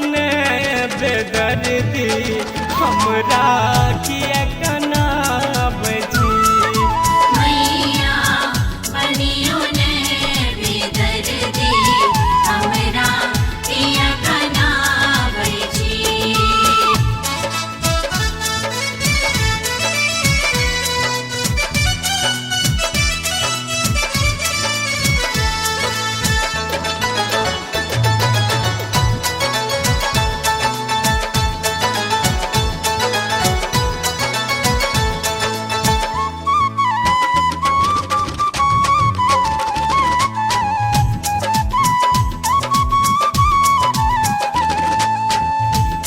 ने बेदर्दी हमरा किया कना बची। मैया बनियो ने बेदर्दी हमरा किया कना बची।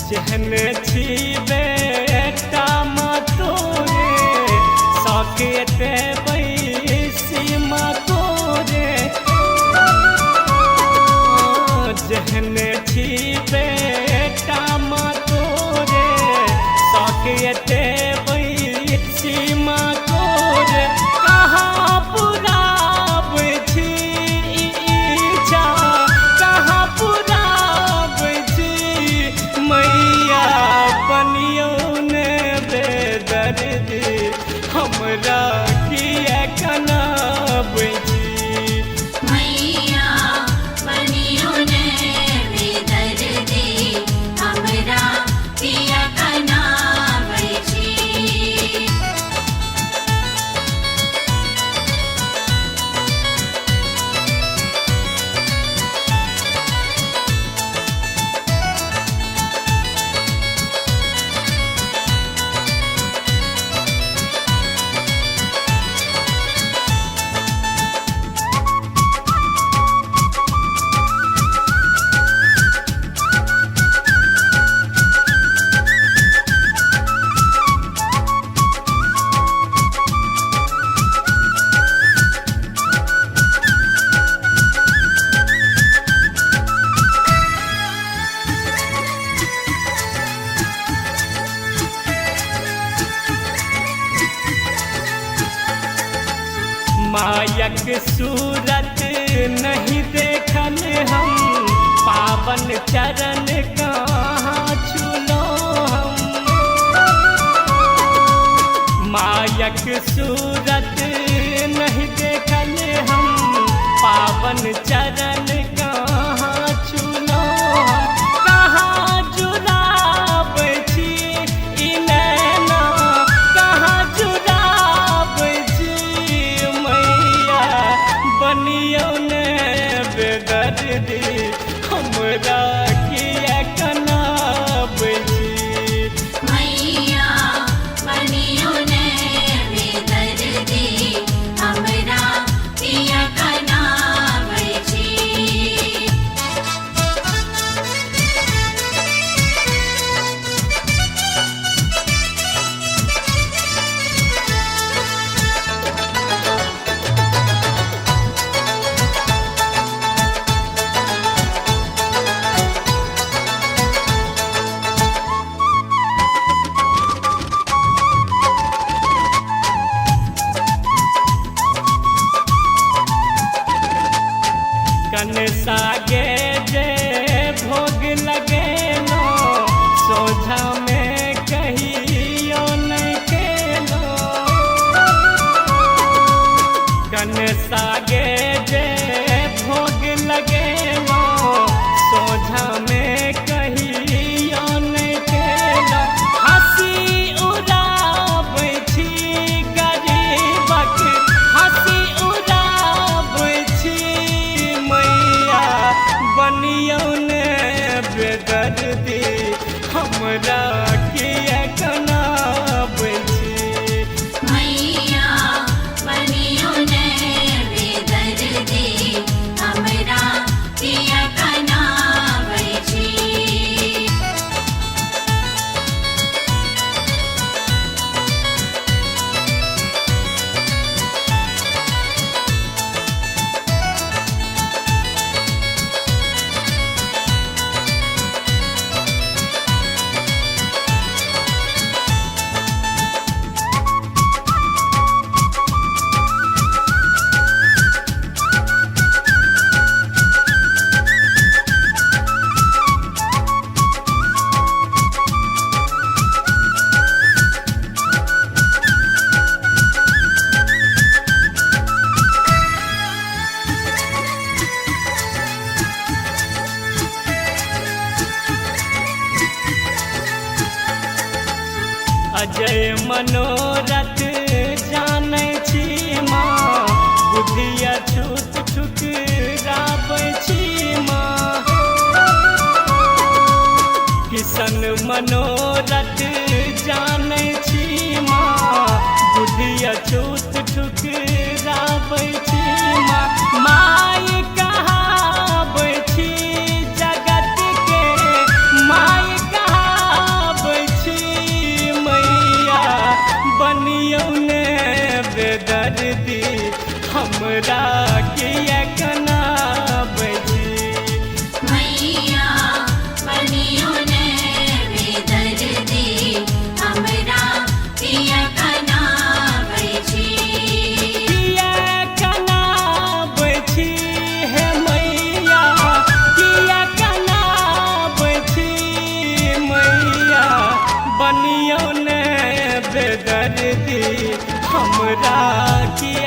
जहन छीबे टाम तोरे सकेते सीमा तोरे। जहन छीबे टाम तोरे सकेते सीमा तोरे। कहाँ पुराब छी इच्छा कहाँ पुराब छी। मैया बनियो ने बेदर्दी हमरा किया कना बची। मैया बनियो ने बेदर्दी हमरा किया कना बची। मायक सूरत नहीं देखल हम पावन चरण कहाँ छुलो हम। मायक सूरत नहीं देखल हम पावन चरण कहाँ छुलो हम। कहाँ जुड़ाब छी ई नैना कहाँ जुड़ाब छी। मैया बनियो ने बेदर्दी हमरा किया कना बची। मैया बनियो ने बेदर्दी हमरा किया कना बची। कन सागे जे भोग लगेलो सोझा में कहियो नहीं केलो। कन सागे जे भोग लगेलो सोझा में कहियो नहीं केलो। हंसी उड़ाब छी गरीबक हंसी उड़ाब छी। मैया बनियो ने बेदर्दी हमरा किया कना बची। मैया बनियो ने बेदर्दी हमरा किया कना बची। अजय मनोरथ जानै छी माँ बुधिया छूत ठुकराबै छी माँ किशन मनोरथ जानै छी माँ बुधिया छूत ठुकराबै छी माँ माय कहाबै छी जगत के माय कहाबै छी मैया बनियौ ने बेदर्दी हमरा किया कनाबै छी मैया बनियो ने बेदर्दी हमरा किया कनाबै छी किया कनाबै छी हे मैया किया कनाबै छी मैया बनियौ ने बेदर्दी हमरा किया